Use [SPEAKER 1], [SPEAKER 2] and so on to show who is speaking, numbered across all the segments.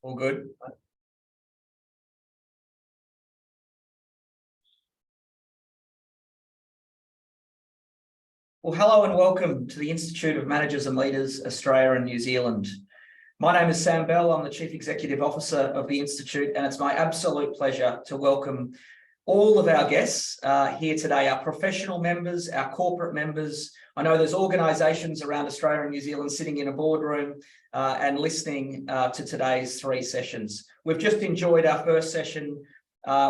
[SPEAKER 1] All good. Well, hello and welcome to the Institute of Managers and Leaders, Australia and New Zealand. My name is Sam Bell. I'm the Chief Executive Officer of the Institute, and it's my absolute pleasure to welcome all of our guests here today, our professional members, our corporate members. I know there's organisations around Australia and New Zealand sitting in a boardroom and listening to today's three sessions. We've just enjoyed our first session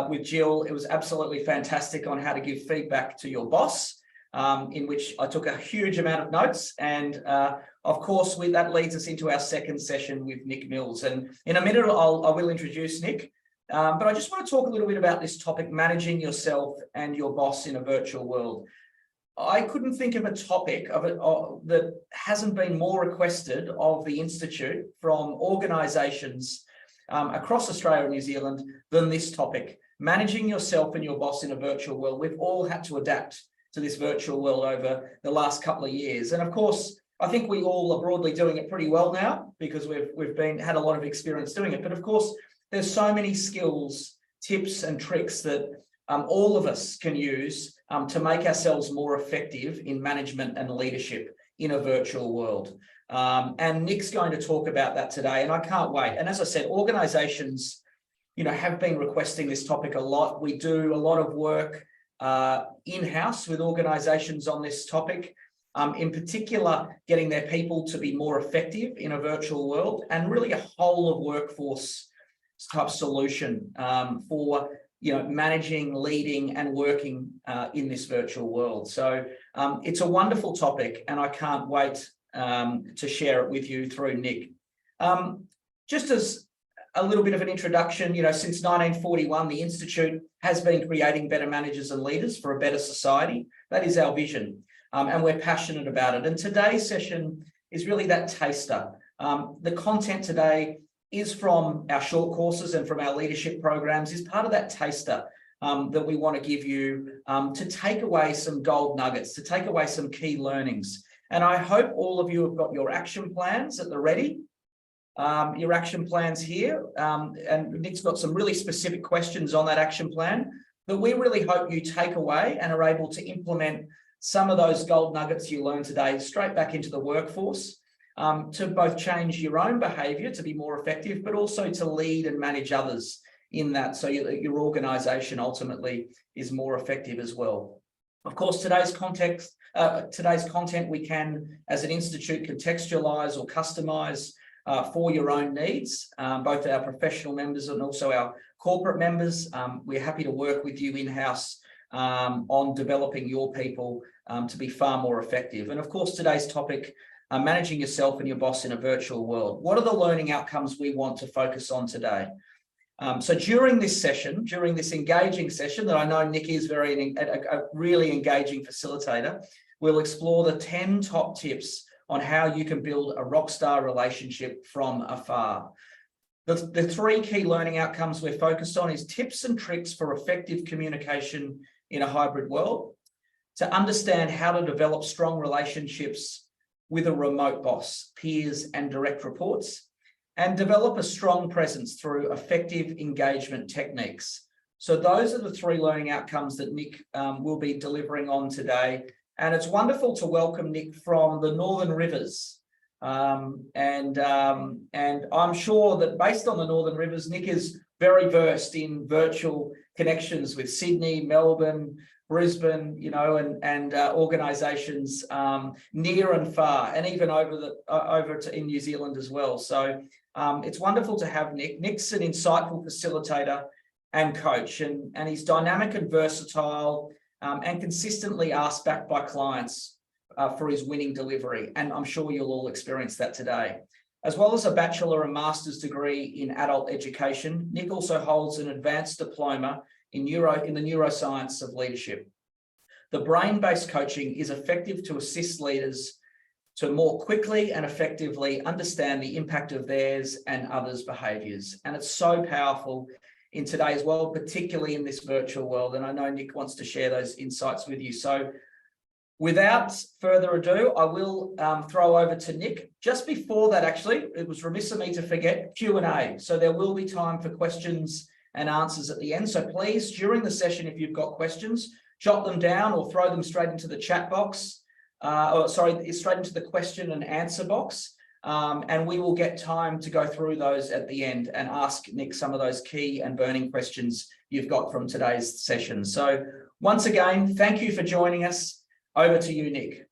[SPEAKER 1] with Jill. It was absolutely fantastic on how to give feedback to your boss, in which I took a huge amount of notes. And of course, that leads us into our second session with Nick Mills. And in a minute, I will introduce Nick. But I just want to talk a little bit about this topic, managing yourself and your boss in a virtual world. I couldn't think of a topic that hasn't been more requested of the Institute from organisations across Australia and New Zealand than this topic, managing yourself and your boss in a virtual world. We've all had to adapt to this virtual world over the last couple of years. And of course, I think we all are broadly doing it pretty well now because we've had a lot of experience doing it. But of course, there's so many skills, tips and tricks that all of us can use to make ourselves more effective in management and leadership in a virtual world. And Nick's going to talk about that today, and I can't wait. And as I said, organisations, have been requesting this topic a lot. We do a lot of work in-house with organisations on this topic, in particular, getting their people to be more effective in a virtual world, and really a whole of workforce type solution for managing, leading and working in this virtual world. So it's a wonderful topic, and I can't wait to share it with you through Nick. Just as a little bit of an introduction, since 1941, the Institute has been creating better managers and leaders for a better society. That is our vision, and we're passionate about it. And today's session is really that taster. The content today is from our short courses and from our leadership programs, is part of that taster that we want to give you to take away some gold nuggets, to take away some key learnings. And I hope all of you have got your action plans at the ready. Your action plans here, and Nick's got some really specific questions on that action plan that we really hope you take away and are able to implement some of those gold nuggets you learned today straight back into the workforce, to both change your own behaviour to be more effective, but also to lead and manage others in that, so your organisation ultimately is more effective as well. Of course, today's content we can, as an institute, contextualise or customise for your own needs, both our professional members and also our corporate members. We're happy to work with you in-house on developing your people to be far more effective. And of course, today's topic, managing yourself and your boss in a virtual world. What are the learning outcomes we want to focus on today? So during this session, during this engaging session that I know Nick is a really engaging facilitator, we'll explore the 10 top tips on how you can build a rockstar relationship from afar. The three key learning outcomes we're focused on is tips and tricks for effective communication in a hybrid world, to understand how to develop strong relationships with a remote boss, peers and direct reports, and develop a strong presence through effective engagement techniques. So those are the three learning outcomes that Nick will be delivering on today. And it's wonderful to welcome Nick from the Northern Rivers. And I'm sure that based on the Northern Rivers, Nick is very versed in virtual connections with Sydney, Melbourne, Brisbane, and organisations near and far, and even over to in New Zealand as well. So it's wonderful to have Nick. Nick's an insightful facilitator and coach, and he's dynamic and versatile, and consistently asked back by clients for his winning delivery. And I'm sure you'll all experience that today. As well as a bachelor and master's degree in adult education, Nick also holds an advanced diploma in the neuroscience of leadership. The brain-based coaching is effective to assist leaders to more quickly and effectively understand the impact of theirs and others' behaviours. And it's so powerful in today's world, particularly in this virtual world. And I know Nick wants to share those insights with you. So Without further ado, I will throw over to Nick. Just before that, actually, it was remiss of me to forget Q&A. So there will be time for questions and answers at the end. So please, during the session, if you've got questions, jot them down or throw them straight into the chat box, straight into the question and answer box. And we will get time to go through those at the end and ask Nick some of those key and burning questions you've got from today's session. So once again, thank you for joining us. Over to you, Nick.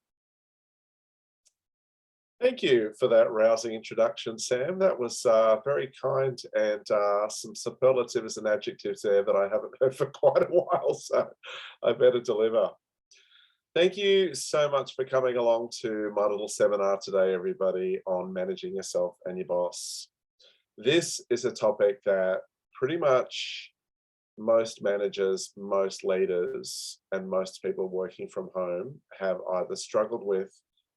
[SPEAKER 2] Thank you for that rousing introduction, Sam. That was very kind, and some superlatives and adjectives there that I haven't heard for quite a while, so I better deliver. Thank you so much for coming along to my little seminar today, everybody, on managing yourself and your boss. This is a topic that pretty much most managers, most leaders, and most people working from home have either struggled with,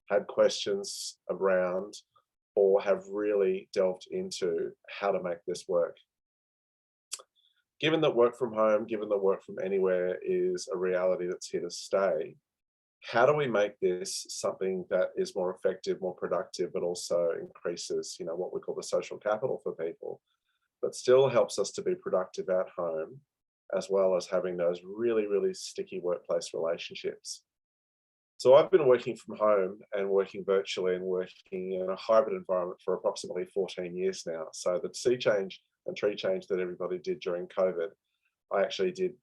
[SPEAKER 2] had questions around, or have really delved into how to make this work. Given that work from home, given that work from anywhere is a reality that's here to stay, how do we make this something that is more effective, more productive, but also increases, what we call the social capital for people, but still helps us to be productive at home, as well as having those really, really sticky workplace relationships. So I've been working from home and working virtually and working in a hybrid environment for approximately 14 years now. So the sea change and tree change that everybody did during COVID, we actually did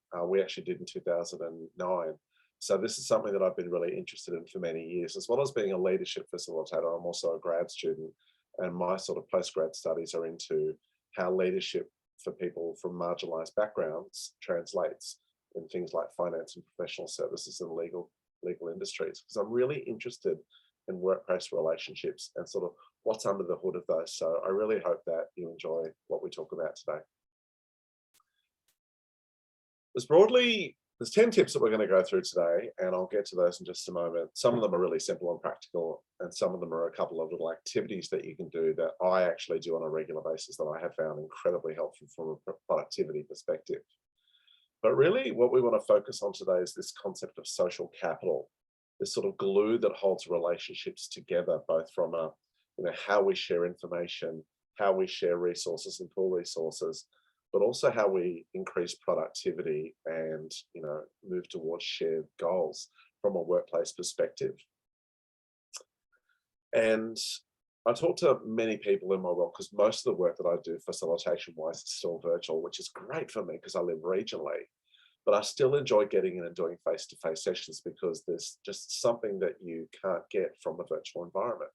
[SPEAKER 2] in 2009. So this is something that I've been really interested in for many years, as well as being a leadership facilitator. I'm also a grad student, and my sort of postgrad studies are into how leadership for people from marginalized backgrounds translates in things like finance and professional services and legal industries, because I'm really interested in workplace relationships and sort of what's under the hood of those. So I really hope that you enjoy what we talk about today. There's 10 tips that we're going to go through today, and I'll get to those in just a moment. Some of them are really simple and practical, and some of them are a couple of little activities that you can do that I actually do on a regular basis that I have found incredibly helpful from a productivity perspective. But really what we want to focus on today is this concept of social capital, this sort of glue that holds relationships together, both from how we share information, how we share resources and pool resources, but also how we increase productivity and move towards shared goals from a workplace perspective. And I talk to many people in my role, because most of the work that I do facilitation wise is still virtual, which is great for me because I live regionally, but I still enjoy getting in and doing face-to-face sessions, because there's just something that you can't get from a virtual environment.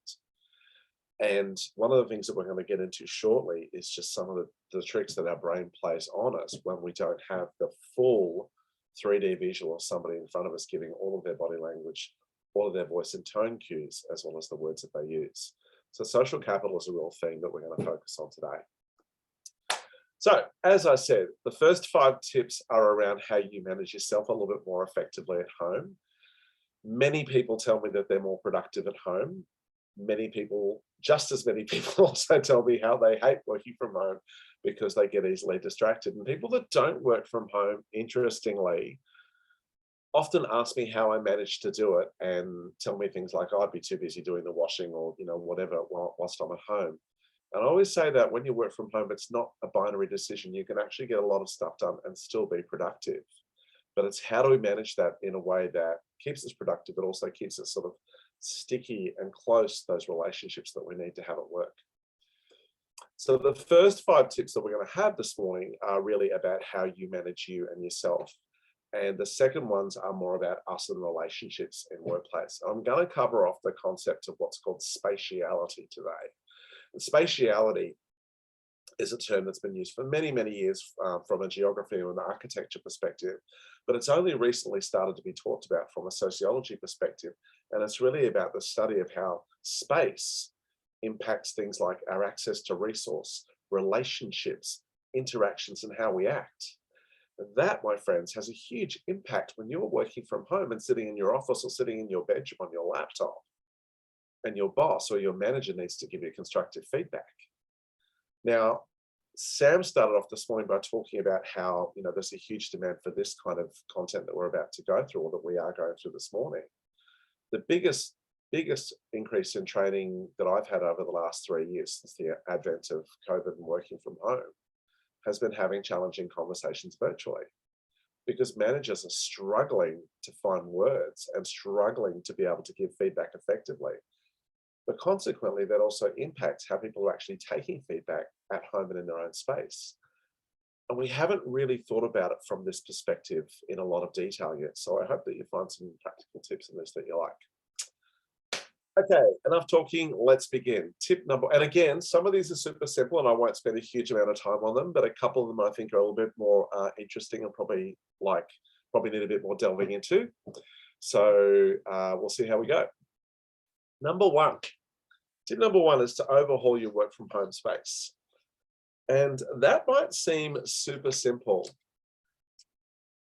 [SPEAKER 2] And one of the things that we're going to get into shortly is just some of the tricks that our brain plays on us when we don't have the full 3D visual of somebody in front of us giving all of their body language, all of their voice and tone cues, as well as the words that they use. So social capital is a real thing that we're going to focus on today. So as I said, the first 5 tips are around how you manage yourself a little bit more effectively at home. Many people tell me that they're more productive at home. Just as many people also tell me how they hate working from home because they get easily distracted. And people that don't work from home, interestingly, often ask me how I manage to do it and tell me things like, oh, I'd be too busy doing the washing or whatever whilst I'm at home. And I always say that when you work from home, it's not a binary decision. You can actually get a lot of stuff done and still be productive. But it's how do we manage that in a way that keeps us productive, but also keeps us sort of sticky and close, those relationships that we need to have at work. So the first 5 tips that we're going to have this morning are really about how you manage you and yourself. And the second ones are more about us and relationships in workplace. I'm going to cover off the concept of what's called spatiality today. And spatiality is a term that's been used for many, many years from a geography and an architecture perspective, but it's only recently started to be talked about from a sociology perspective. And it's really about the study of how space impacts things like our access to resource, relationships, interactions, and how we act. And that, my friends, has a huge impact when you're working from home and sitting in your office or sitting in your bedroom on your laptop, and your boss or your manager needs to give you constructive feedback. Now, Sam started off this morning by talking about how there's a huge demand for this kind of content that we're about to go through, or that we are going through this morning. The biggest increase in training that I've had over the last 3 years since the advent of COVID and working from home has been having challenging conversations virtually, because managers are struggling to find words and struggling to be able to give feedback effectively. But consequently, that also impacts how people are actually taking feedback at home and in their own space. And we haven't really thought about it from this perspective in a lot of detail yet. So I hope that you find some practical tips in this that you like. Okay, enough talking, let's begin. Tip number, and again, some of these are super simple and I won't spend a huge amount of time on them, but a couple of them I think are a little bit more interesting and probably need a bit more delving into. So we'll see how we go. Tip number one is to overhaul your work from home space. And that might seem super simple,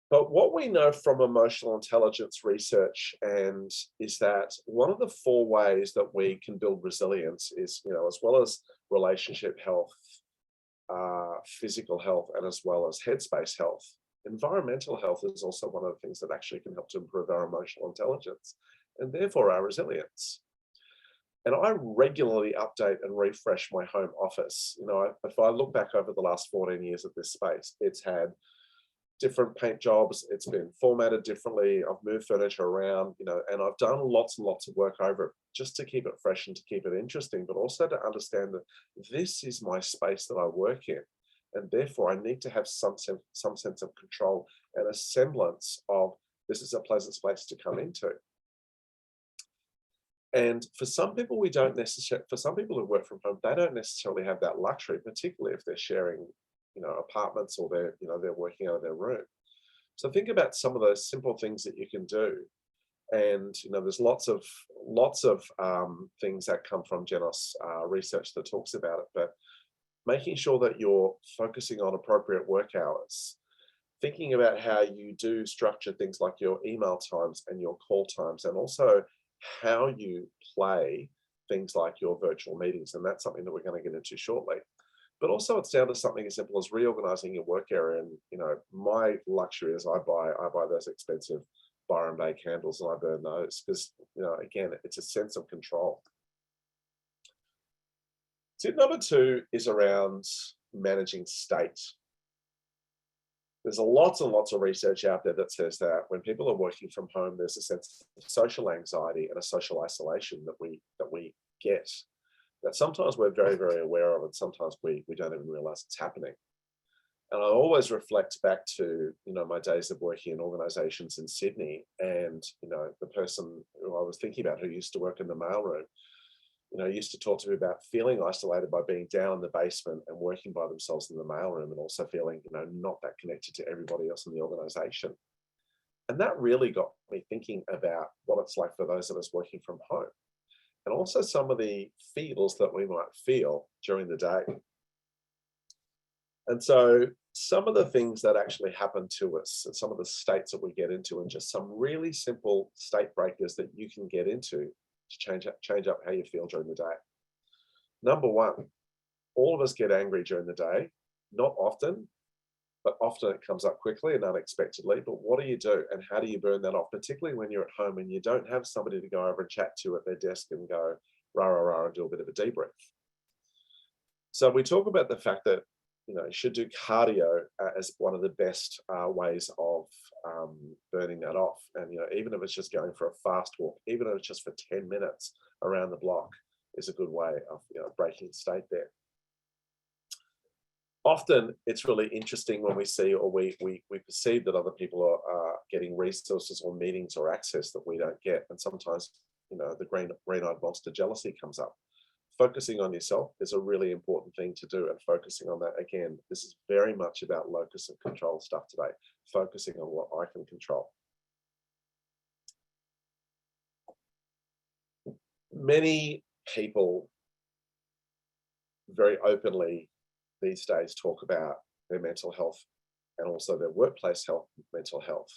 [SPEAKER 2] but what we know from emotional intelligence research is that one of the 4 ways that we can build resilience is, as well as relationship health, physical health, and as well as headspace health, environmental health is also one of the things that actually can help to improve our emotional intelligence and therefore our resilience. And I regularly update and refresh my home office. If I look back over the last 14 years of this space, it's had different paint jobs, it's been formatted differently, I've moved furniture around, and I've done lots and lots of work over it just to keep it fresh and to keep it interesting, but also to understand that this is my space that I work in. And therefore I need to have some sense of control and a semblance of this is a pleasant space to come into. And for some people, for some people who work from home, they don't necessarily have that luxury, particularly if they're sharing, apartments or they're working out of their room. So think about some of those simple things that you can do. And, there's lots of things that come from Genos research that talks about it, but making sure that you're focusing on appropriate work hours, thinking about how you do structure things like your email times and your call times, and also how you play things like your virtual meetings. And that's something that we're going to get into shortly. But also it's down to something as simple as reorganizing your work area. And, my luxury is I buy those expensive Byron Bay candles and I burn those because, again, it's a sense of control. Tip number 2 is around managing state. There's lots and lots of research out there that says that when people are working from home, there's a sense of social anxiety and a social isolation that we get, that sometimes we're very, very aware of, and sometimes we don't even realize it's happening. And I always reflect back to, my days of working in organizations in Sydney, and, the person who I was thinking about who used to work in the mailroom, used to talk to me about feeling isolated by being down in the basement and working by themselves in the mailroom, and also feeling, not that connected to everybody else in the organization. And that really got me thinking about what it's like for those of us working from home, and also some of the feels that we might feel during the day. And so some of the things that actually happen to us and some of the states that we get into, and just some really simple state breakers that you can get into to change up how you feel during the day. Number 1, all of us get angry during the day, not often, but often it comes up quickly and unexpectedly. But what do you do and how do you burn that off, particularly when you're at home and you don't have somebody to go over and chat to at their desk and go rah, rah, rah, and do a bit of a debrief. So we talk about the fact that, you should do cardio as one of the best ways of burning that off. And, even if it's just going for a fast walk, even if it's just for 10 minutes around the block, is a good way of, breaking the state there. Often it's really interesting when we see or we perceive that other people are getting resources or meetings or access that we don't get. And sometimes, the green-eyed monster jealousy comes up. Focusing on yourself is a really important thing to do, and focusing on that, again, this is very much about locus of control stuff today, focusing on what I can control. Many people very openly these days talk about their mental health and also their workplace health, mental health.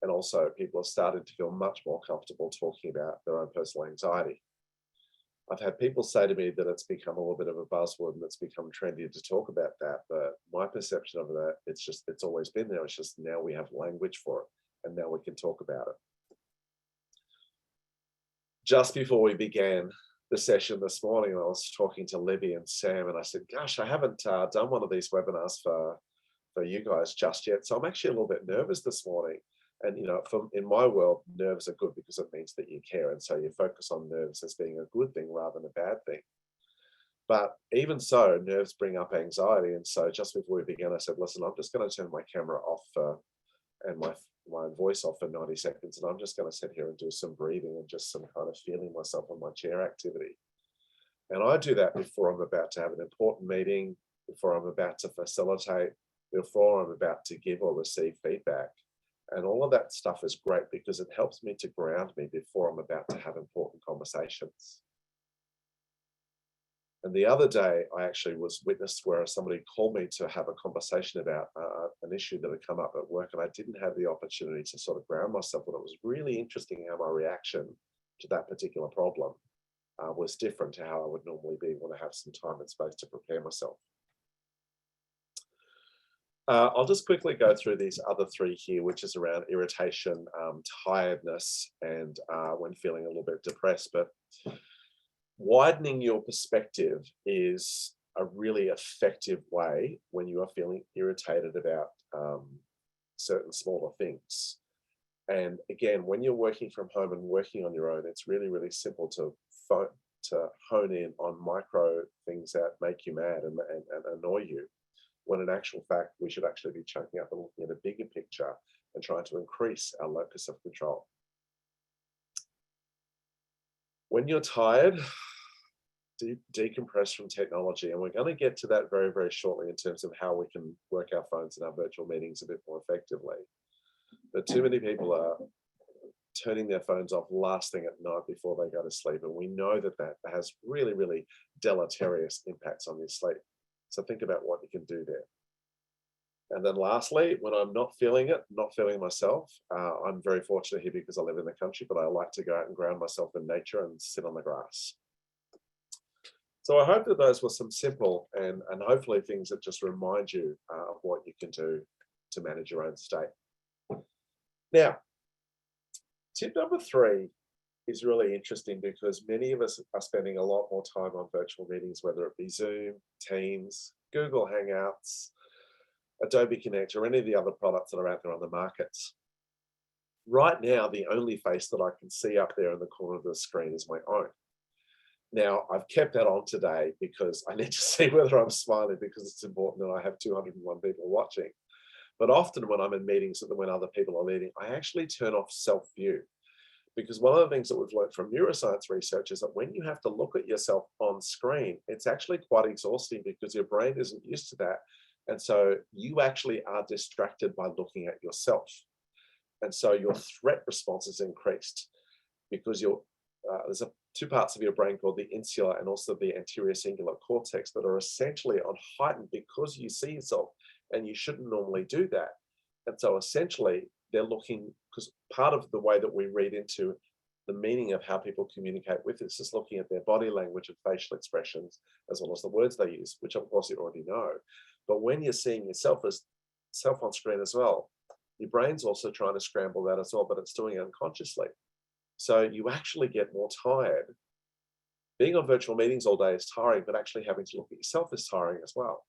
[SPEAKER 2] And also people have started to feel much more comfortable talking about their own personal anxiety. I've had people say to me that it's become a little bit of a buzzword and it's become trendy to talk about that. But my perception of that, it's always been there. It's just now we have language for it and now we can talk about it. just before we began the session this morning, I was talking to Libby and Sam, and I said, gosh, I haven't done one of these webinars for you guys just yet. So I'm actually a little bit nervous this morning. And, in my world, nerves are good because it means that you care. And so you focus on nerves as being a good thing rather than a bad thing. But even so, nerves bring up anxiety. And so just before we began, I said, listen, I'm just going to turn my camera off and my voice off for 90 seconds. And I'm just going to sit here and do some breathing and just some kind of feeling myself on my chair activity. And I do that before I'm about to have an important meeting, before I'm about to facilitate, before I'm about to give or receive feedback. And all of that stuff is great because it helps me to ground me before I'm about to have important conversations. And the other day, I actually was witness where somebody called me to have a conversation about an issue that had come up at work, and I didn't have the opportunity to sort of ground myself. And it was really interesting how my reaction to that particular problem was different to how I would normally be when I have some time and space to prepare myself. I'll just quickly go through these other three here, which is around irritation, tiredness, and when feeling a little bit depressed. But widening your perspective is a really effective way when you are feeling irritated about certain smaller things. And again, when you're working from home and working on your own, it's really, really simple to hone in on micro things that make you mad and annoy you, when in actual fact, we should actually be chunking up and looking at a bigger picture and trying to increase our locus of control. When you're tired, decompress from technology. And we're going to get to that very, very shortly in terms of how we can work our phones in our virtual meetings a bit more effectively. But too many people are turning their phones off last thing at night before they go to sleep. And we know that that has really, really deleterious impacts on your sleep. So think about what you can do there. And then lastly, when I'm not feeling it, not feeling myself, I'm very fortunate here because I live in the country, but I like to go out and ground myself in nature and sit on the grass. So I hope that those were some simple and hopefully things that just remind you of what you can do to manage your own state. Now, tip number 3 is really interesting because many of us are spending a lot more time on virtual meetings, whether it be Zoom, Teams, Google Hangouts, Adobe Connect, or any of the other products that are out there on the markets. Right now, the only face that I can see up there in the corner of the screen is my own. Now, I've kept that on today because I need to see whether I'm smiling because it's important that I have 201 people watching. But often when I'm in meetings and when other people are leading, I actually turn off self-view. Because one of the things that we've learned from neuroscience research is that when you have to look at yourself on screen, it's actually quite exhausting because your brain isn't used to that. And so you actually are distracted by looking at yourself. And so your threat response is increased because there's two parts of your brain called the insular and also the anterior cingulate cortex that are essentially on heightened because you see yourself, and you shouldn't normally do that. And so essentially they're looking, because part of the way that we read into the meaning of how people communicate with us is looking at their body language and facial expressions, as well as the words they use, which of course you already know. But when you're seeing yourself on screen as well, your brain's also trying to scramble that as well, but it's doing it unconsciously. So you actually get more tired. Being on virtual meetings all day is tiring, but actually having to look at yourself is tiring as well.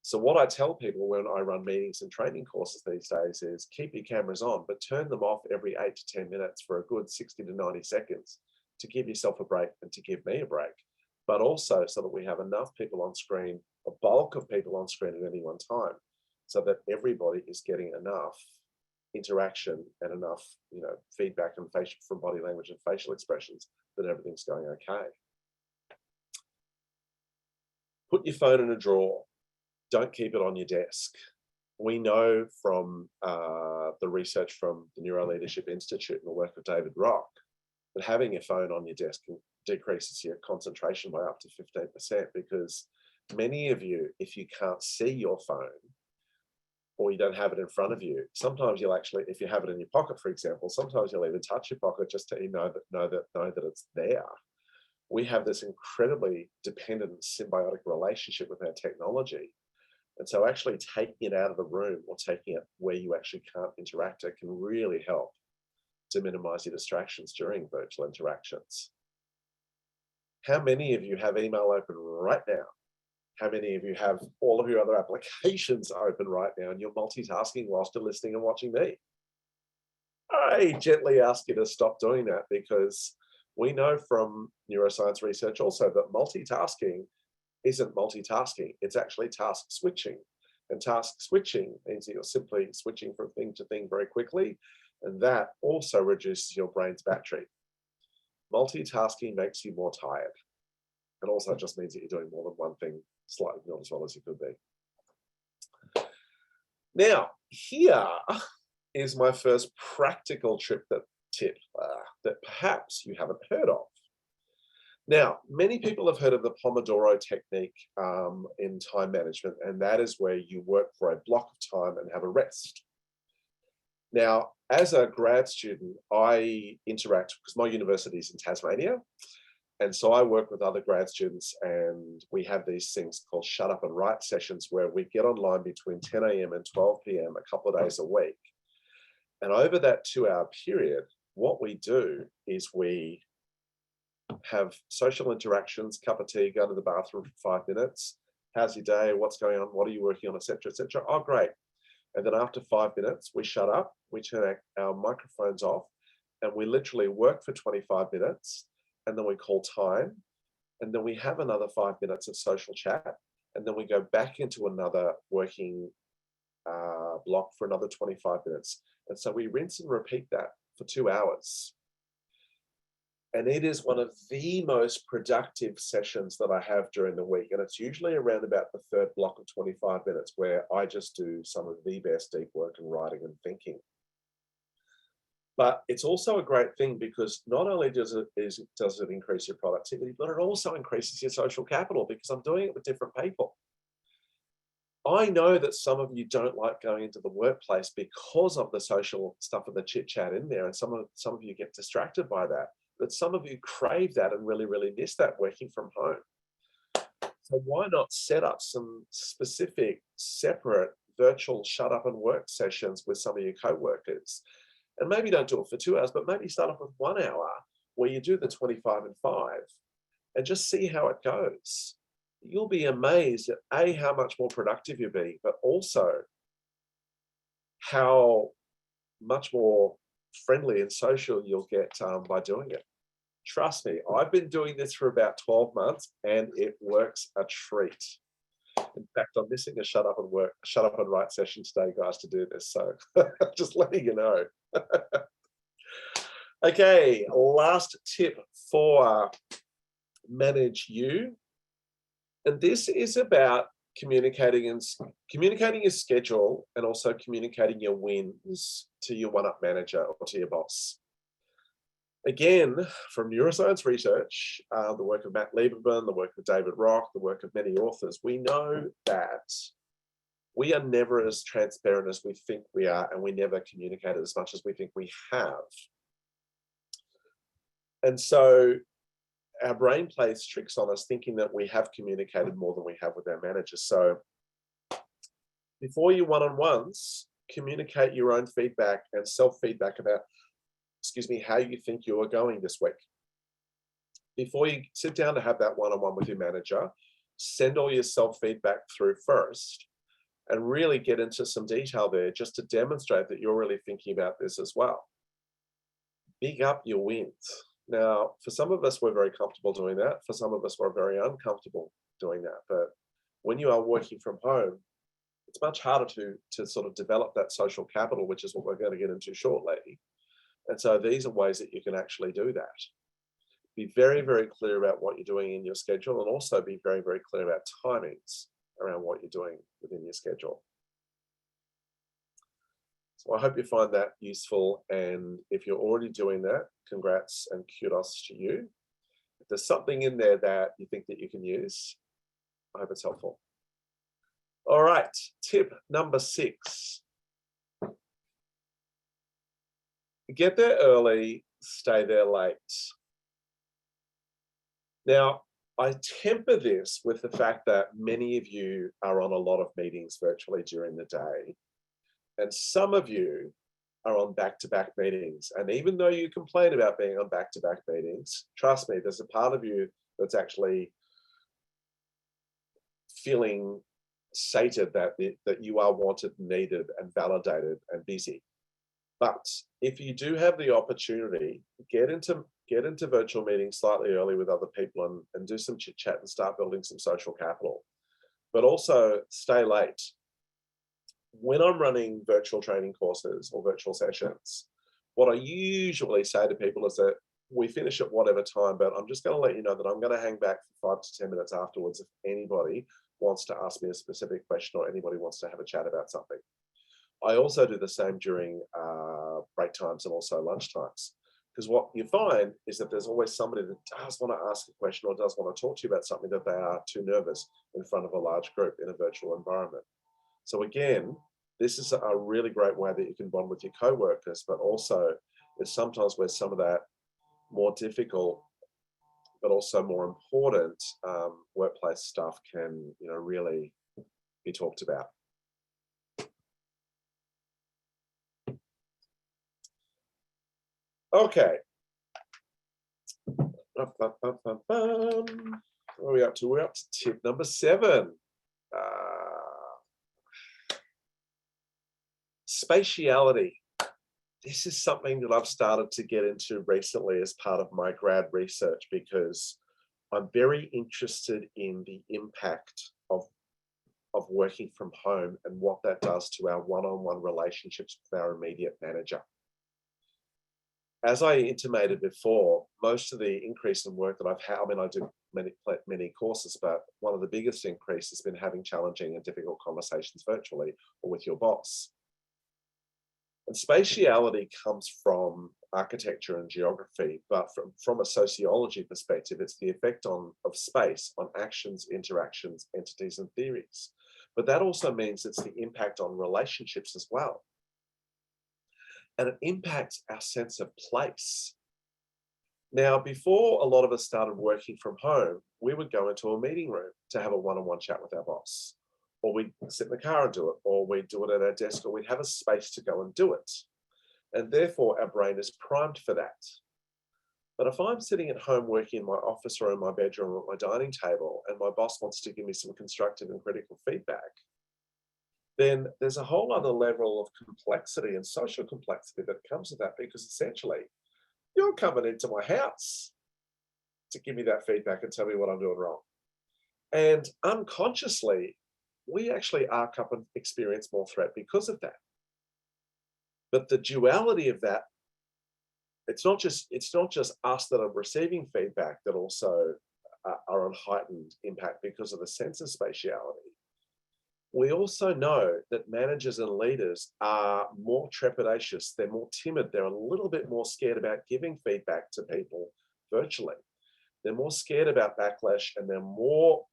[SPEAKER 2] So what I tell people when I run meetings and training courses these days is keep your cameras on, but turn them off every 8 to 10 minutes for a good 60 to 90 seconds to give yourself a break and to give me a break. But also so that we have enough people on screen, a bulk of people on screen at any one time, so that everybody is getting enough interaction and enough, feedback and from body language and facial expressions that everything's going okay. Put your phone in a drawer. Don't keep it on your desk. We know from the research from the Neuro Leadership Institute and the work of David Rock that having your phone on your desk decreases your concentration by up to 15%, because many of you, if you can't see your phone or you don't have it in front of you, sometimes you'll actually, if you have it in your pocket, for example, sometimes you'll even touch your pocket just to know that it's there. We have this incredibly dependent symbiotic relationship with our technology. And so actually taking it out of the room or taking it where you actually can't interact, it can really help. to minimize your distractions during virtual interactions? How many of you have email open right now? How many of you have all of your other applications open right now and you're multitasking whilst you're listening and watching me? I gently ask you to stop doing that, because we know from neuroscience research also that multitasking isn't multitasking, it's actually task switching. And task switching means that you're simply switching from thing to thing very quickly, and that also reduces your brain's battery. Multitasking makes you more tired. It also just means that you're doing more than one thing slightly not as well as you could be. Now, here is my first practical tip that perhaps you haven't heard of. Now, many people have heard of the Pomodoro technique in time management, and that is where you work for a block of time and have a rest. Now, as a grad student, I interact, because my university is in Tasmania, and so I work with other grad students, and we have these things called shut up and write sessions where we get online between 10 a.m. and 12 p.m. a couple of days a week. And over that 2-hour period, what we do is we have social interactions, cup of tea, go to the bathroom for 5 minutes. How's your day? What's going on? What are you working on? Etc. etc. Oh, great. And then after 5 minutes, we shut up, we turn our microphones off, and we literally work for 25 minutes. And then we call time. And then we have another 5 minutes of social chat. And then we go back into another working block for another 25 minutes. And so we rinse and repeat that for 2 hours. And it is one of the most productive sessions that I have during the week. And it's usually around about the third block of 25 minutes where I just do some of the best deep work in writing and thinking. But it's also a great thing because not only does it increase your productivity, but it also increases your social capital, because I'm doing it with different people. I know that some of you don't like going into the workplace because of the social stuff and the chit chat in there, and some of you get distracted by that. But some of you crave that and really, really miss that working from home. So why not set up some specific, separate virtual shut up and work sessions with some of your co-workers? And maybe don't do it for 2 hours, but maybe start off with 1 hour where you do the 25 and 5 and just see how it goes. You'll be amazed at A, how much more productive you'll be, but also how much more friendly and social you'll get by doing it. Trust me, I've been doing this for about 12 months and it works a treat. In fact, I'm missing a shut up and write session today, guys, to do this. So just letting you know. Okay, last tip for Manage You. And this is about communicating your schedule and also communicating your wins to your one-up manager or to your boss. Again, from neuroscience research, the work of Matt Lieberman, the work of David Rock, the work of many authors, we know that we are never as transparent as we think we are, and we never communicate as much as we think we have. And so our brain plays tricks on us thinking that we have communicated more than we have with our managers. So before your one-on-ones, communicate your own feedback and self-feedback about, how you think you are going this week. Before you sit down to have that one-on-one with your manager, send all your self-feedback through first and really get into some detail there just to demonstrate that you're really thinking about this as well. Big up your wins. Now, for some of us, we're very comfortable doing that. For some of us, we're very uncomfortable doing that. But when you are working from home, it's much harder to sort of develop that social capital, which is what we're going to get into shortly. And so these are ways that you can actually do that. Be very, very clear about what you're doing in your schedule, and also be very, very clear about timings around what you're doing within your schedule. So I hope you find that useful. And if you're already doing that, congrats and kudos to you. If there's something in there that you think that you can use, I hope it's helpful. All right, tip number 6. Get there early, stay there late. Now, I temper this with the fact that many of you are on a lot of meetings virtually during the day. And some of you are on back-to-back meetings. And even though you complain about being on back-to-back meetings, trust me, there's a part of you that's actually feeling sated that you are wanted, needed, and validated and busy. But if you do have the opportunity, get into virtual meetings slightly early with other people and do some chit chat and start building some social capital. But also stay late. When I'm running virtual training courses or virtual sessions, what I usually say to people is that we finish at whatever time, but I'm just going to let you know that I'm going to hang back for 5 to 10 minutes afterwards if anybody wants to ask me a specific question or anybody wants to have a chat about something. I also do the same during break times and also lunch times, because what you find is that there's always somebody that does want to ask a question or does want to talk to you about something that they are too nervous in front of a large group in a virtual environment. So again, this is a really great way that you can bond with your co-workers, but also there's sometimes where some of that more difficult but also more important workplace stuff can, really be talked about. Okay. What are we up to? We're up to tip number 7. Spatiality. This is something that I've started to get into recently as part of my grad research, because I'm very interested in the impact of working from home and what that does to our one-on-one relationships with our immediate manager. As I intimated before, most of the increase in work that I've had, I do many courses, but one of the biggest increase has been having challenging and difficult conversations virtually or with your boss. And spatiality comes from architecture and geography, but from a sociology perspective, it's the effect of space on actions, interactions, entities, and theories. But that also means it's the impact on relationships as well. And it impacts our sense of place. Now, before a lot of us started working from home, we would go into a meeting room to have a one-on-one chat with our boss, or we'd sit in the car and do it, or we'd do it at our desk, or we'd have a space to go and do it. And therefore, our brain is primed for that. But if I'm sitting at home working in my office or in my bedroom or at my dining table, and my boss wants to give me some constructive and critical feedback, then there's a whole other level of complexity and social complexity that comes with that, because essentially you're coming into my house to give me that feedback and tell me what I'm doing wrong. And unconsciously, we actually arc up and experience more threat because of that. But the duality of that, it's not just us that are receiving feedback that also are on heightened impact because of the sense of spatiality. We also know that managers and leaders are more trepidatious, they're more timid, they're a little bit more scared about giving feedback to people virtually. They're more scared about backlash, and they're more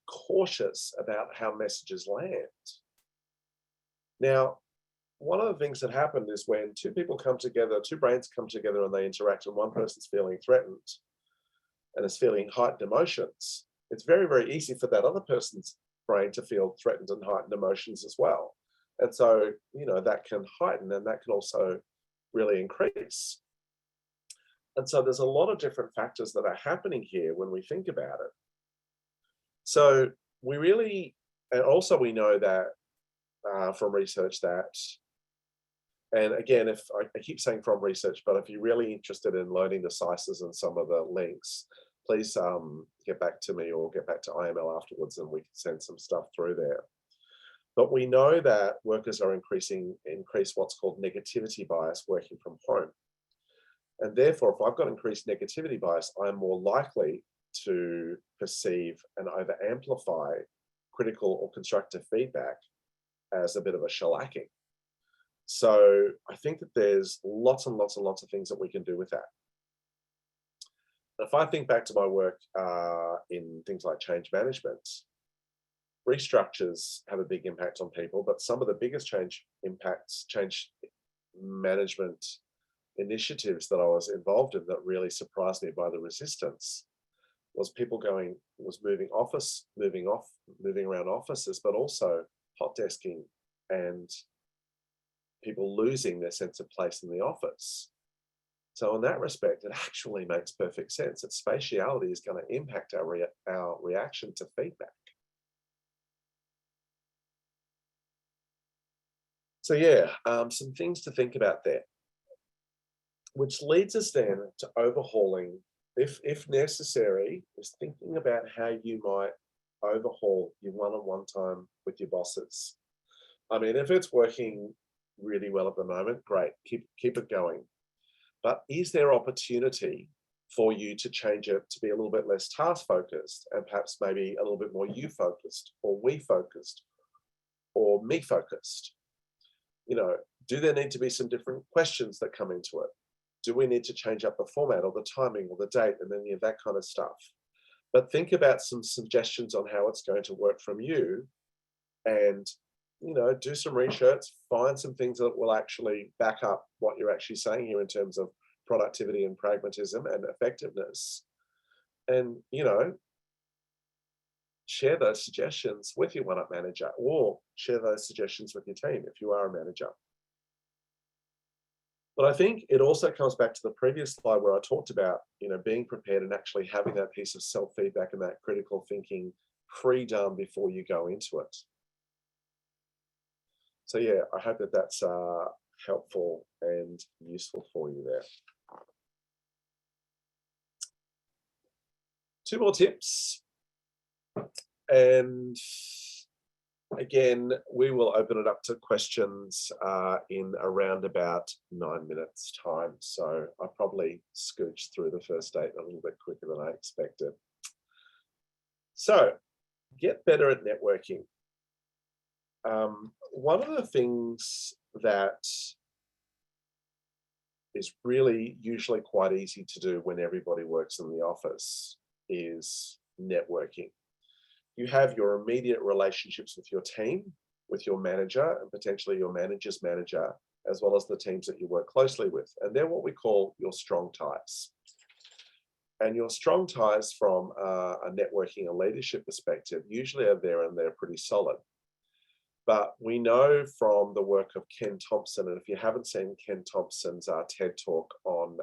[SPEAKER 2] cautious about how messages land. Now, one of the things that happened is when two people come together, two brains come together and they interact, and one person's feeling threatened and is feeling heightened emotions, it's very, very easy for that other person's brain to feel threatened and heightened emotions as well. And so, that can heighten, and that can also really increase. And so there's a lot of different factors that are happening here when we think about it. So and also we know that from research that, and again, if I keep saying from research, but if you're really interested in learning the CISEs and some of the links, please get back to me or get back to IML afterwards, and we can send some stuff through there. But we know that workers are increase what's called negativity bias working from home. And therefore, if I've got increased negativity bias, I'm more likely to perceive and over amplify critical or constructive feedback as a bit of a shellacking. So I think that there's lots and lots and lots of things that we can do with that. If I think back to my work in things like change management, restructures have a big impact on people, but some of the biggest change management initiatives that I was involved in that really surprised me by the resistance was moving around offices, but also hot desking and people losing their sense of place in the office. So in that respect, it actually makes perfect sense that spatiality is going to impact our reaction to feedback. So yeah, some things to think about there, which leads us then to overhauling, if necessary, is thinking about how you might overhaul your one-on-one time with your bosses. I mean, if it's working really well at the moment, great, keep it going. But is there opportunity for you to change it to be a little bit less task focused and perhaps maybe a little bit more you focused or we focused or me focused? You know, do there need to be some different questions that come into it? Do we need to change up the format or the timing or the date and any of that kind of stuff? But think about some suggestions on how it's going to work from you, and do some research, find some things that will actually back up what you're actually saying here in terms of productivity and pragmatism and effectiveness. And, share those suggestions with your one-up manager, or share those suggestions with your team if you are a manager. But I think it also comes back to the previous slide where I talked about, being prepared and actually having that piece of self-feedback and that critical thinking pre-done before you go into it. So yeah, I hope that that's helpful and useful for you there. 2 more tips. And again, we will open it up to questions in around about 9 minutes time. So I probably scooched through the first 8 a little bit quicker than I expected. So get better at networking. One of the things that is really usually quite easy to do when everybody works in the office is networking. You have your immediate relationships with your team, with your manager, and potentially your manager's manager, as well as the teams that you work closely with. And they're what we call your strong ties. And your strong ties from a networking and leadership perspective usually are there and they're pretty solid. But we know from the work of Ken Thompson, and if you haven't seen Ken Thompson's TED Talk on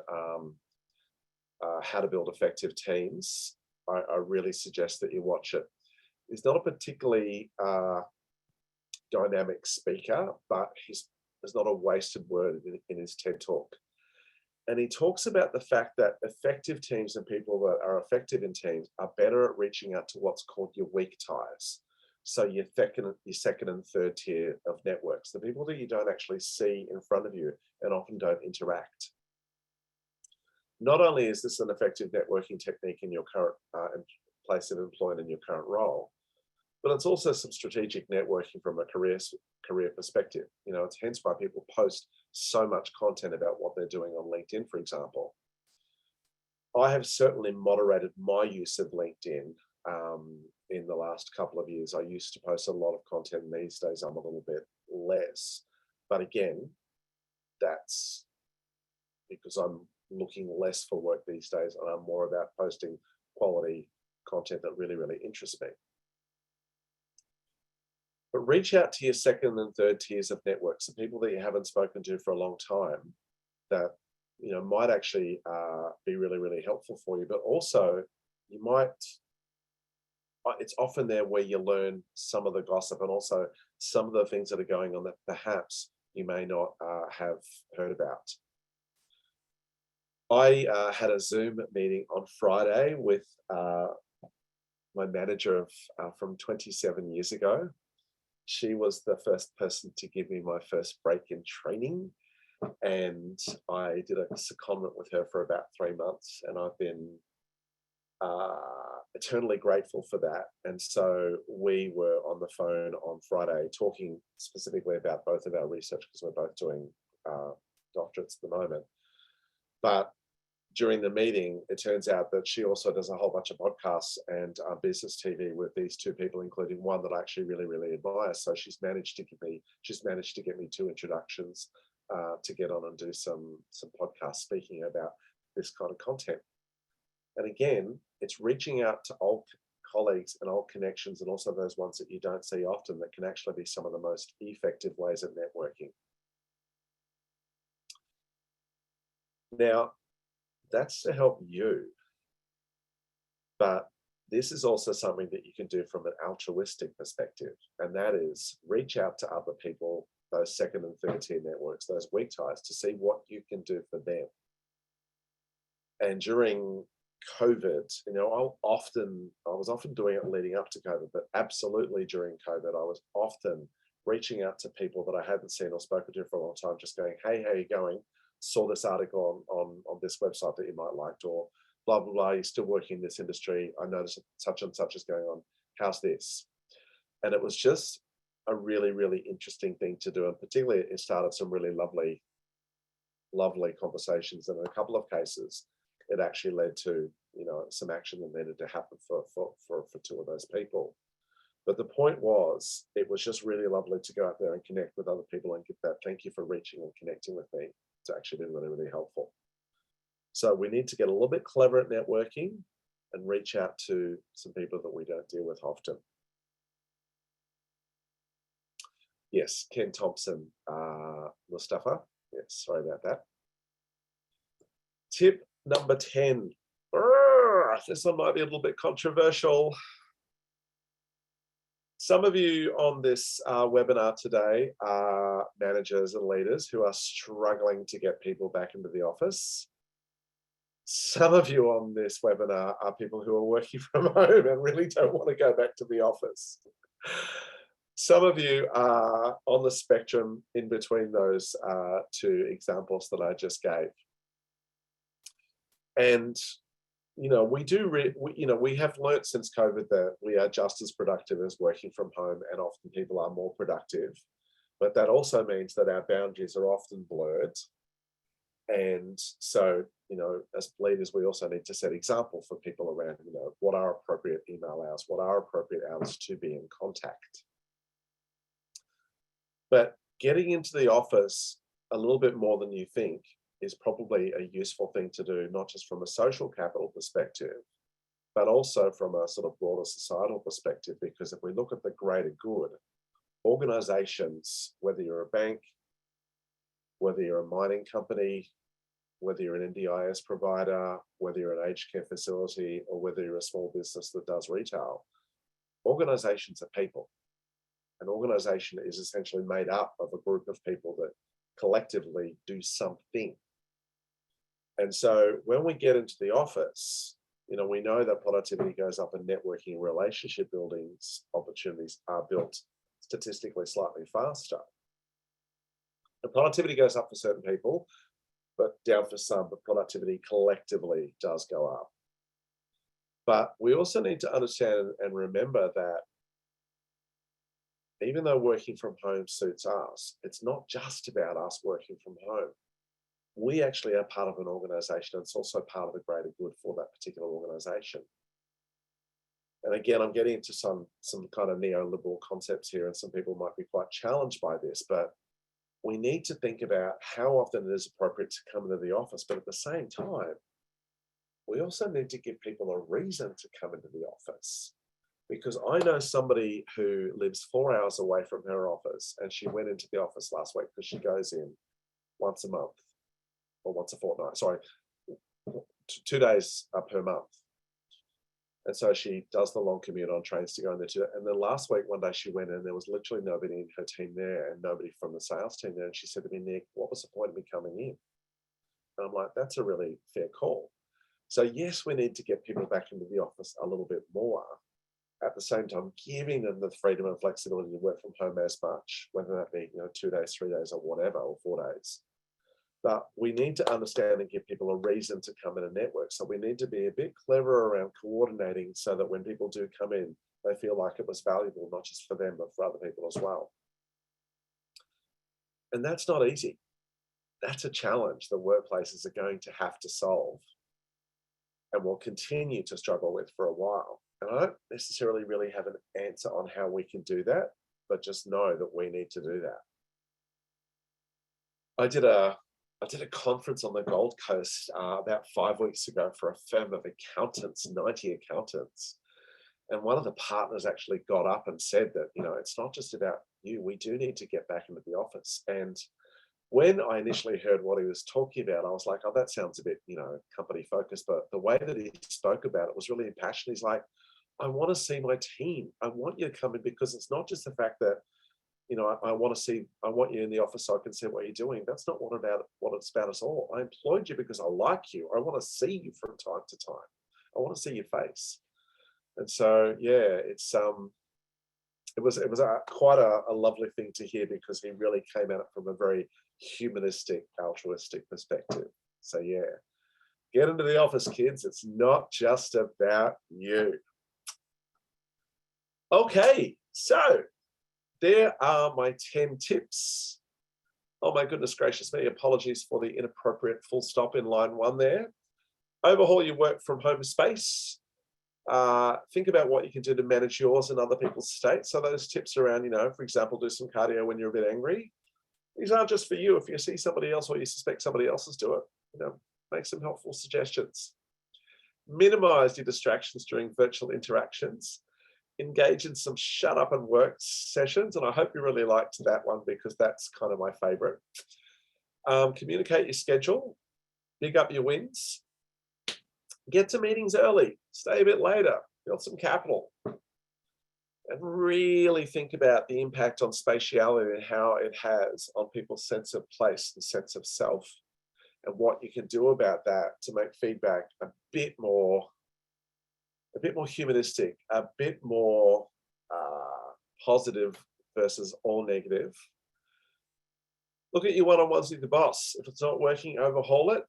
[SPEAKER 2] how to build effective teams, I really suggest that you watch it. He's not a particularly dynamic speaker, but there's not a wasted word in his TED Talk. And he talks about the fact that effective teams and people that are effective in teams are better at reaching out to what's called your weak ties. So your second and third tier of networks, the people that you don't actually see in front of you and often don't interact. Not only is this an effective networking technique in your current place of employment in your current role, but it's also some strategic networking from a career perspective. It's hence why people post so much content about what they're doing on LinkedIn, for example. I have certainly moderated my use of LinkedIn in the last couple of years. I used to post a lot of content, and these days I'm a little bit less. But again, that's because I'm looking less for work these days, and I'm more about posting quality content that really, really interests me. But reach out to your second and third tiers of networks, the people that you haven't spoken to for a long time that might actually be really, really helpful for you. But also, it's often there where you learn some of the gossip and also some of the things that are going on that perhaps you may not have heard about. I had a Zoom meeting on Friday with my manager from 27 years ago. She was the first person to give me my first break in training, and I did a secondment with her for about 3 months, and I've been eternally grateful for that. And so we were on the phone on Friday talking specifically about both of our research, because we're both doing doctorates at the moment. But during the meeting, it turns out that she also does a whole bunch of podcasts and business TV with these 2 people, including one that I actually really, really admire. So she's managed to get me 2 introductions to get on and do some podcast speaking about this kind of content. And again, it's reaching out to old colleagues and old connections, and also those ones that you don't see often, that can actually be some of the most effective ways of networking. Now, that's to help you, but this is also something that you can do from an altruistic perspective, and that is reach out to other people, those second and third tier networks, those weak ties, to see what you can do for them. And during COVID, I was often doing it leading up to COVID, but absolutely during COVID, I was often reaching out to people that I hadn't seen or spoken to for a long time, just going, hey, how you going? Saw this article on this website that you might like, or blah, blah, blah, you're still working in this industry. I noticed such and such is going on. How's this? And it was just a really, really interesting thing to do. And particularly it started some really lovely, lovely conversations. And in a couple of cases, it actually led to, some action that needed to happen for two of those people. But the point was, it was just really lovely to go out there and connect with other people and get that thank you for reaching and connecting with me. It's actually been really, really helpful. So we need to get a little bit clever at networking and reach out to some people that we don't deal with often. Yes, Ken Thompson, Mustafa. Yes, sorry about that. Tip number 10. This one might be a little bit controversial. Some of you on this webinar today are managers and leaders who are struggling to get people back into the office. Some of you on this webinar are people who are working from home and really don't want to go back to the office. Some of you are on the spectrum in between those two examples that I just gave. And we have learnt since COVID that we are just as productive as working from home, and often people are more productive. But that also means that our boundaries are often blurred. And so, as leaders, we also need to set example for people around, what are appropriate email hours, what are appropriate hours to be in contact. But getting into the office a little bit more than you think is probably a useful thing to do, not just from a social capital perspective, but also from a sort of broader societal perspective. Because if we look at the greater good, organizations, whether you're a bank, whether you're a mining company, whether you're an NDIS provider, whether you're an aged care facility, or whether you're a small business that does retail, organizations are people. An organization is essentially made up of a group of people that collectively do something. And so when we get into the office, we know that productivity goes up and networking and relationship building opportunities are built statistically slightly faster. The productivity goes up for certain people, but down for some, but productivity collectively does go up. But we also need to understand and remember that even though working from home suits us, it's not just about us working from home. We actually are part of an organization, and it's also part of the greater good for that particular organization. And again, I'm getting into some kind of neoliberal concepts here, and some people might be quite challenged by this, but we need to think about how often it is appropriate to come into the office. But at the same time, we also need to give people a reason to come into the office. Because I know somebody who lives 4 hours away from her office, and she went into the office last week because she goes in once a month, or once a fortnight, 2 days per month. And so she does the long commute on trains to go in there. And then last week, one day she went in, there was literally nobody in her team there and nobody from the sales team there. And she said to me, Nick, what was the point of me coming in? And I'm like, that's a really fair call. So yes, we need to get people back into the office a little bit more. At the same time, giving them the freedom and flexibility to work from home as much, whether that be 2 days, 3 days, or whatever, or 4 days. But we need to understand and give people a reason to come in a network. So we need to be a bit clever around coordinating so that when people do come in, they feel like it was valuable, not just for them, but for other people as well. And that's not easy. That's a challenge that workplaces are going to have to solve and will continue to struggle with for a while. And I don't necessarily really have an answer on how we can do that, but just know that we need to do that. I did a conference on the Gold Coast about 5 weeks ago for a firm of accountants, 90 accountants. And one of the partners actually got up and said that, it's not just about you. We do need to get back into the office. And when I initially heard what he was talking about, I was like, oh, that sounds a bit, company focused. But the way that he spoke about it was really impassioned. He's like, I want to see my team. I want you to come in, because it's not just the fact that, I want you in the office so I can see what you're doing. That's not what it's about at all. I employed you because I like you. I want to see you from time to time. I want to see your face. And so, yeah, it was quite a lovely thing to hear, because he really came at it from a very humanistic, altruistic perspective. So yeah, get into the office, kids. It's not just about you. Okay, so there are my 10 tips. Oh my goodness gracious me, apologies for the inappropriate full stop in line 1 there. Overhaul your work from home space. Think about what you can do to manage yours and other people's states. So those tips around, for example, do some cardio when you're a bit angry. These aren't just for you. If you see somebody else or you suspect somebody else is doing it, make some helpful suggestions. Minimize your distractions during virtual interactions. Engage in some shut up and work sessions. And I hope you really liked that one, because that's kind of my favorite. Communicate your schedule. Big up your wins. Get to meetings early, stay a bit later, build some capital, and really think about the impact on spatiality and how it has on people's sense of place and sense of self, and what you can do about that to make feedback a bit more humanistic, a bit more positive versus all negative. Look at your one-on-ones with the boss. If it's not working, overhaul it.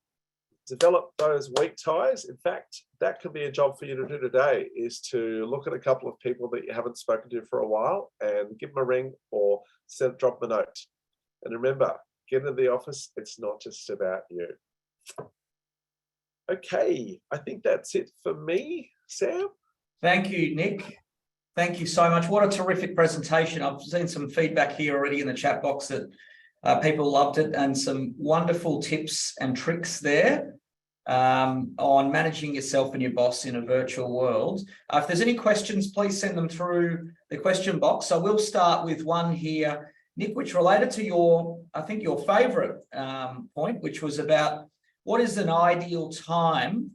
[SPEAKER 2] Develop those weak ties. In fact, that could be a job for you to do today, is to look at a couple of people that you haven't spoken to for a while and give them a ring or drop them a note. And remember, get into the office. It's not just about you. Okay, I think that's it for me, Sam.
[SPEAKER 1] Thank you, Nick. Thank you so much. What a terrific presentation. I've seen some feedback here already in the chat box that people loved it, and some wonderful tips and tricks there on managing yourself and your boss in a virtual world. If there's any questions, please send them through the question box. I will start with one here, Nick, which related to your favorite point, which was about what is an ideal time,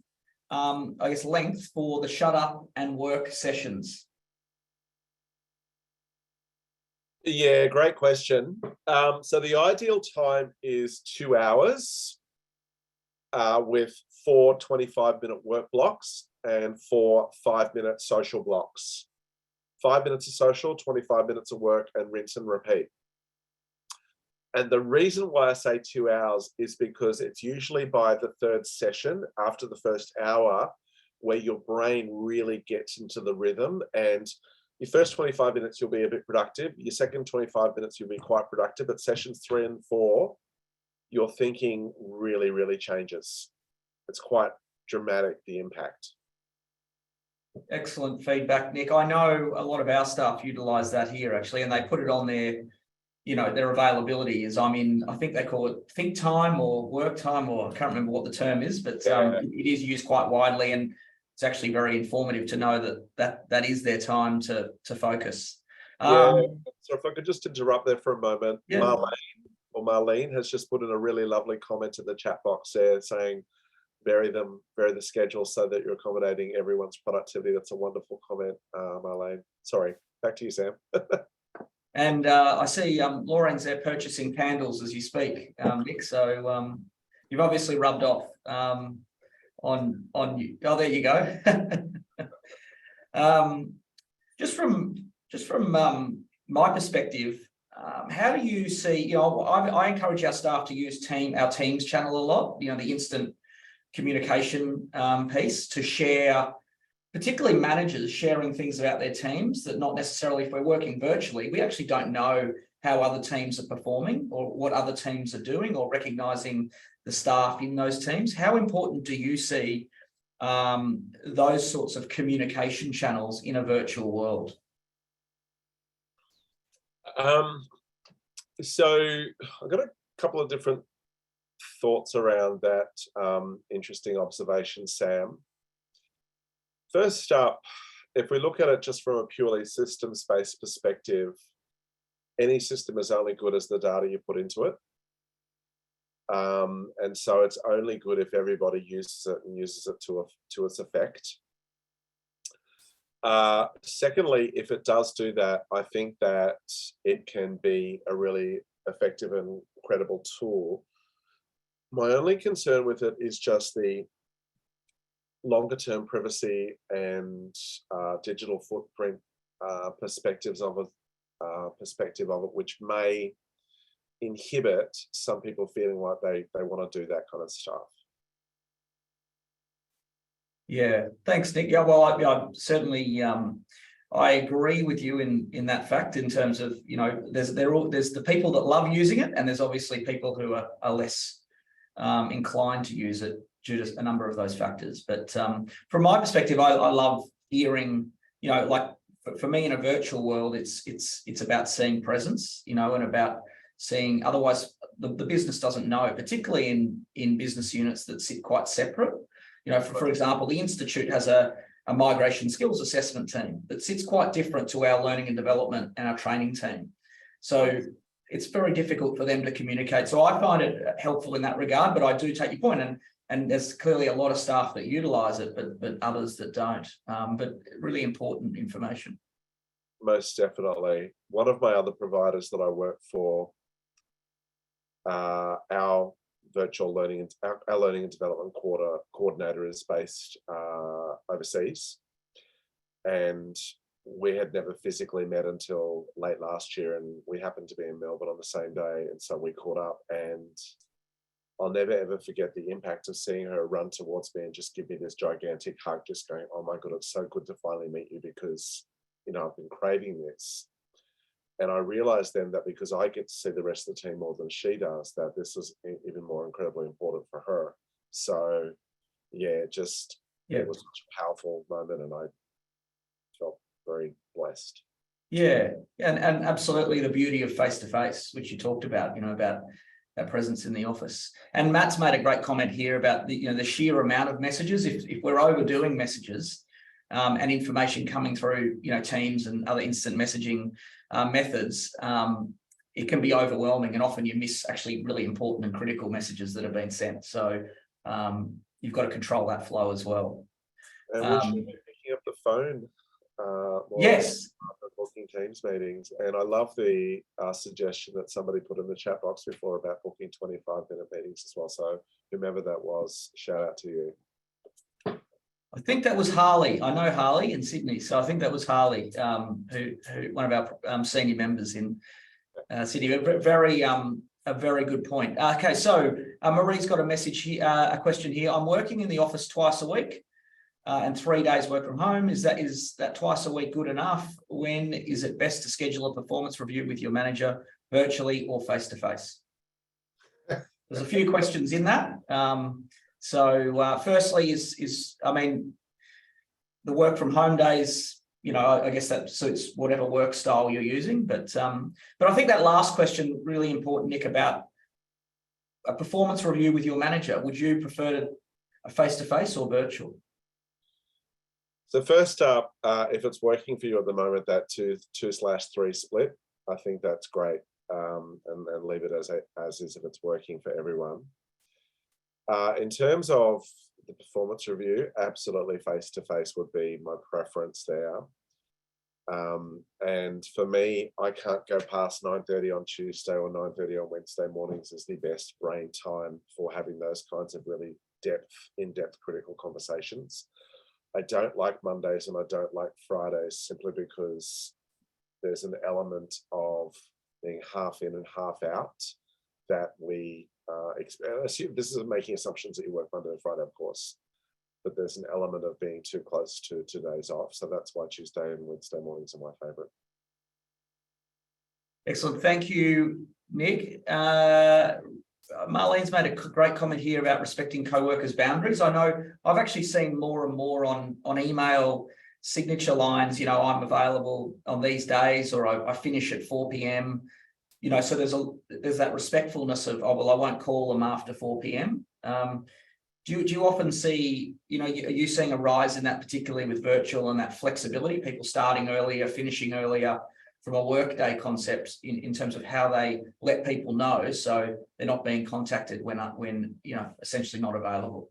[SPEAKER 1] length for the shut up and work sessions.
[SPEAKER 2] Yeah, great question. So the ideal time is 2 hours with 4 25-minute work blocks and 4 5-minute social blocks. 5 minutes of social, 25 minutes of work, and rinse and repeat. And the reason why I say 2 hours is because it's usually by the 3rd session, after the first hour, where your brain really gets into the rhythm. And your first 25 minutes, you'll be a bit productive. Your second 25 minutes, you'll be quite productive. But sessions 3 and 4, your thinking really, really changes. It's quite dramatic, the impact.
[SPEAKER 1] Excellent feedback, Nick. I know a lot of our staff utilize that here, actually, and they put it on their availability is I think they call it think time or work time, or I can't remember what the term is, but it is used quite widely, and it's actually very informative to know that is their time to focus.
[SPEAKER 2] So if I could just interrupt there for a moment.
[SPEAKER 1] Yeah.
[SPEAKER 2] Marlene has just put in a really lovely comment in the chat box there saying, vary the schedule so that you're accommodating everyone's productivity. That's a wonderful comment, Marlene. Sorry, back to you, Sam.
[SPEAKER 1] And I see Lauren's there purchasing candles as you speak, Nick. So you've obviously rubbed off on you. Oh, there you go. Just from my perspective, how do you see? I encourage our staff to use our Teams channel a lot. The instant communication piece to share. Particularly managers sharing things about their teams that not necessarily, if we're working virtually, we actually don't know how other teams are performing or what other teams are doing, or recognizing the staff in those teams. How important do you see those sorts of communication channels in a virtual world?
[SPEAKER 2] So I've got a couple of different thoughts around that interesting observation, Sam. First up, if we look at it just from a purely systems-based perspective, any system is only good as the data you put into it. And so it's only good if everybody uses it and uses it to its effect. Secondly, if it does do that, I think that it can be a really effective and credible tool. My only concern with it is just the longer term privacy and digital footprint perspective of it, which may inhibit some people feeling like they want to do that kind of stuff.
[SPEAKER 1] Yeah, thanks, Nick. Yeah, well, I certainly I agree with you in that fact, in terms of, there's the people that love using it, and there's obviously people who are less inclined to use it due to a number of those factors. But from my perspective, I love hearing, like for me in a virtual world, it's about seeing presence, and about seeing. Otherwise, the business doesn't know, particularly in business units that sit quite separate. For example, the Institute has a migration skills assessment team that sits quite different to our learning and development and our training team. So it's very difficult for them to communicate. So I find it helpful in that regard, but I do take your point, and there's clearly a lot of staff that utilise it, but others that don't. But really important information.
[SPEAKER 2] Most definitely. One of my other providers that I work for, our virtual learning, our learning and development coordinator is based overseas, and we had never physically met until late last year, and we happened to be in Melbourne on the same day, and so we caught up, and I'll never ever forget the impact of seeing her run towards me and just give me this gigantic hug, just going, "Oh my God, it's so good to finally meet you, because I've been craving this." And I realized then that because I get to see the rest of the team more than she does, that this is even more incredibly important for her. So yeah, it was such a powerful moment, and I felt very blessed.
[SPEAKER 1] Yeah, and absolutely the beauty of face-to-face, which you talked about, about that presence in the office. And Matt's made a great comment here about the sheer amount of messages. If we're overdoing messages and information coming through, Teams and other instant messaging methods, it can be overwhelming, and often you miss actually really important and critical messages that have been sent. So you've got to control that flow as well.
[SPEAKER 2] And we should be picking up the phone.
[SPEAKER 1] Yes.
[SPEAKER 2] Booking Teams meetings. And I love the suggestion that somebody put in the chat box before about booking 25-minute meetings as well. So whomever that was, shout out to you.
[SPEAKER 1] I think that was Harley. I know Harley in Sydney, so I think that was Harley, who one of our senior members in Sydney. A very good point. Okay, so Marie's got a message here, a question here. I'm working in the office twice a week, and 3 days work from home. Is that twice a week good enough? When is it best to schedule a performance review with your manager, virtually or face to face? There's a few questions in that. So firstly is the work from home days, I guess that suits whatever work style you're using. But I think that last question, really important, Nick, about a performance review with your manager. Would you prefer a face-to-face or virtual?
[SPEAKER 2] So first up, if it's working for you at the moment, that 2/3 split, I think that's great, and leave it as is if it's working for everyone. In terms of the performance review, absolutely face-to-face would be my preference there. And for me, I can't go past 9:30 on Tuesday or 9:30 on Wednesday mornings is the best brain time for having those kinds of really in-depth critical conversations. I don't like Mondays and I don't like Fridays, simply because there's an element of being half in and half out that we assume. This is making assumptions that you work Monday and Friday, of course, but there's an element of being too close to 2 days off. So that's why Tuesday and Wednesday mornings are my favorite.
[SPEAKER 1] Excellent. Thank you, Nick. Marlene's made a great comment here about respecting co-workers' boundaries. I know I've actually seen more and more on email signature lines, I'm available on these days, or I finish at 4 p.m. So there's that respectfulness of, I won't call them after 4 p.m. Do you often see, are you seeing a rise in that, particularly with virtual and that flexibility, people starting earlier, finishing earlier, a workday concept in terms of how they let people know, so they're not being contacted when essentially not available?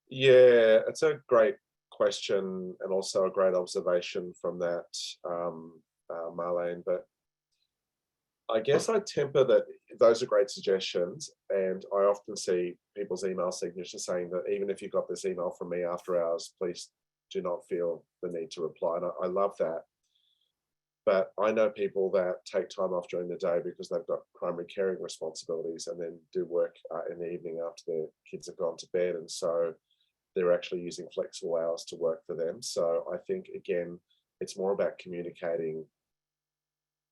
[SPEAKER 2] Yeah, it's a great question and also a great observation from that, Marlene. But I guess I temper that those are great suggestions, and I often see people's email signatures saying that even if you got this email from me after hours, please do not feel the need to reply. And I love that. But I know people that take time off during the day because they've got primary caring responsibilities and then do work in the evening after their kids have gone to bed. And so they're actually using flexible hours to work for them. So I think, again, it's more about communicating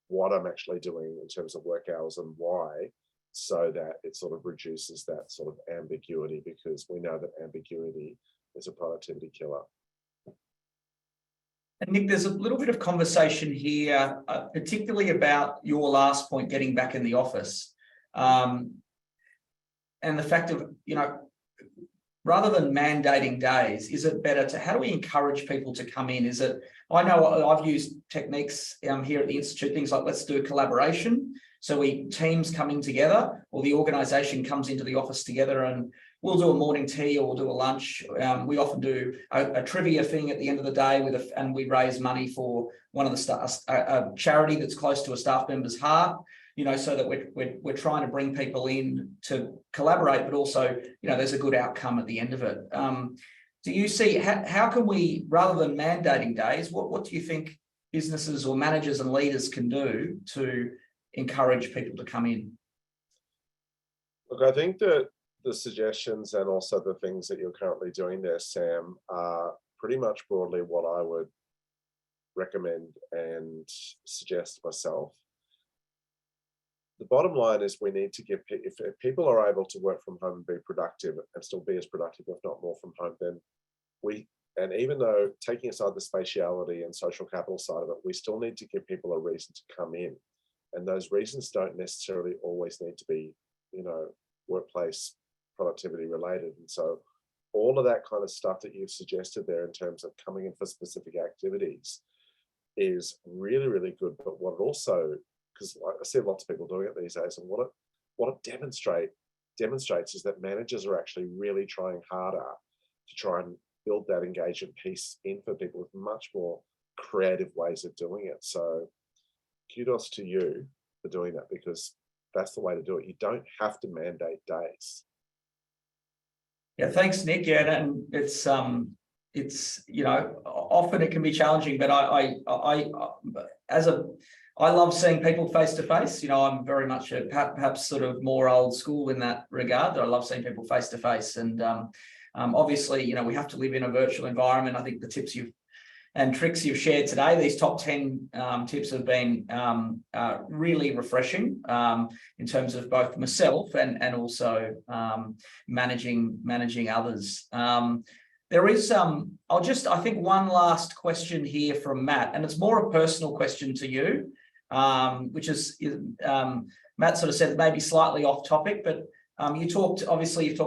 [SPEAKER 2] what I'm actually doing in terms of work hours and why, so that it sort of reduces that sort of ambiguity, because we know that ambiguity is a productivity killer.
[SPEAKER 1] And Nick, there's a little bit of conversation here, particularly about your last point, getting back in the office, and the fact of, rather than mandating days, is it better to, how do we encourage people to come in? Is it, I know I've used techniques here at the Institute, things like let's do a collaboration. So teams coming together, or the organisation comes into the office together, and we'll do a morning tea or we'll do a lunch. We often do a trivia thing at the end of the day and we raise money for one of the a charity that's close to a staff member's heart. So that we're trying to bring people in to collaborate, but also, there's a good outcome at the end of it. Do you see, how can we, rather than mandating days, what do you think businesses or managers and leaders can do to encourage people to come in?
[SPEAKER 2] Look, I think that the suggestions and also the things that you're currently doing there, Sam, are pretty much broadly what I would recommend and suggest myself. The bottom line is we need to give, if people are able to work from home and be productive and still be as productive, if not more, from home, then and even though taking aside the spatiality and social capital side of it, we still need to give people a reason to come in. And those reasons don't necessarily always need to be, workplace productivity related. And so all of that kind of stuff that you've suggested there in terms of coming in for specific activities is really, really good. But what it also, because I see lots of people doing it these days, and what it demonstrates is that managers are actually really trying harder to try and build that engagement piece in for people with much more creative ways of doing it. So kudos to you for doing that, because that's the way to do it. You don't have to mandate days.
[SPEAKER 1] Yeah, thanks, Nick. Yeah, and it's often it can be challenging, but I love seeing people face to face. I'm very much perhaps sort of more old school in that regard. I love seeing people face to face, and obviously, we have to live in a virtual environment. I think the tips and tricks you've shared today, these top 10 tips have been really refreshing in terms of both myself and also managing others. There is I think one last question here from Matt, and it's more a personal question to you, which is Matt sort of said maybe slightly off topic, but you've talked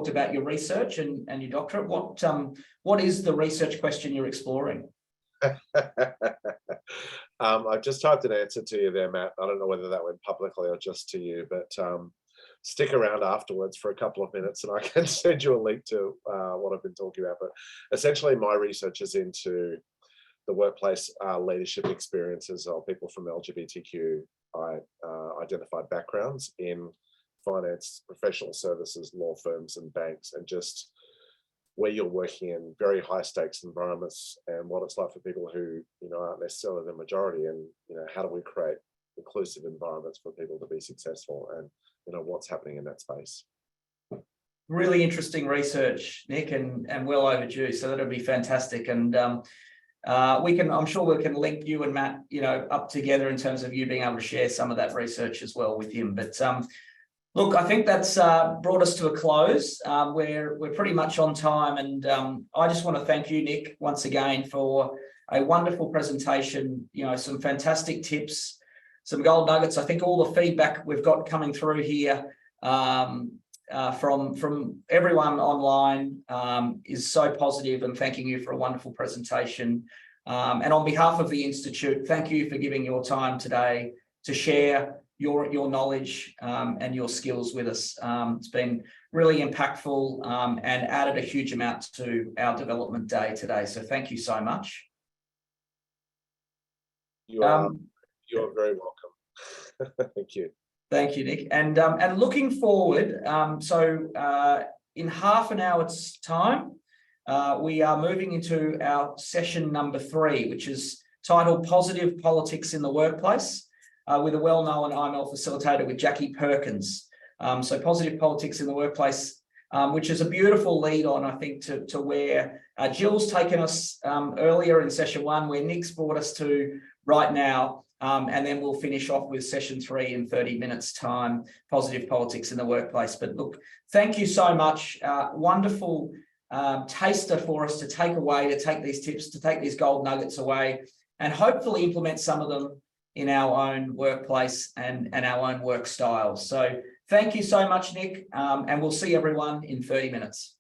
[SPEAKER 1] about your research and your doctorate. What is the research question you're exploring?
[SPEAKER 2] I've just typed an answer to you there, Matt. I don't know whether that went publicly or just to you, but stick around afterwards for a couple of minutes and I can send you a link to what I've been talking about. But essentially my research is into the workplace leadership experiences of people from LGBTQ identified backgrounds in finance, professional services, law firms and banks, and just where you're working in very high stakes environments and what it's like for people who, aren't necessarily the majority, and, how do we create inclusive environments for people to be successful, and, what's happening in that space.
[SPEAKER 1] Really interesting research, Nick, and well overdue. So that'll be fantastic. And I'm sure we can link you and Matt, up together in terms of you being able to share some of that research as well with him. But look, I think that's brought us to a close. We're pretty much on time, and I just want to thank you, Nick, once again for a wonderful presentation. Some fantastic tips, some gold nuggets. I think all the feedback we've got coming through here from everyone online is so positive, and thanking you for a wonderful presentation. And on behalf of the Institute, thank you for giving your time today to share your knowledge and your skills with us. It's been really impactful and added a huge amount to our development day today. So thank you so much.
[SPEAKER 2] You are very welcome. Thank you.
[SPEAKER 1] Thank you, Nick. And looking forward, in half an hour's time, we are moving into our session number 3, which is titled Positive Politics in the Workplace, with a well-known IML facilitator with Jackie Perkins. So Positive Politics in the Workplace, which is a beautiful lead on, I think, to where Jill's taken us earlier in session 1, where Nick's brought us to right now. And then we'll finish off with session 3 in 30 minutes time, Positive Politics in the Workplace. But look, thank you so much. Wonderful taster for us to take away, to take these tips, to take these gold nuggets away, and hopefully implement some of them in our own workplace and our own work styles. So thank you so much, Nick, and we'll see everyone in 30 minutes.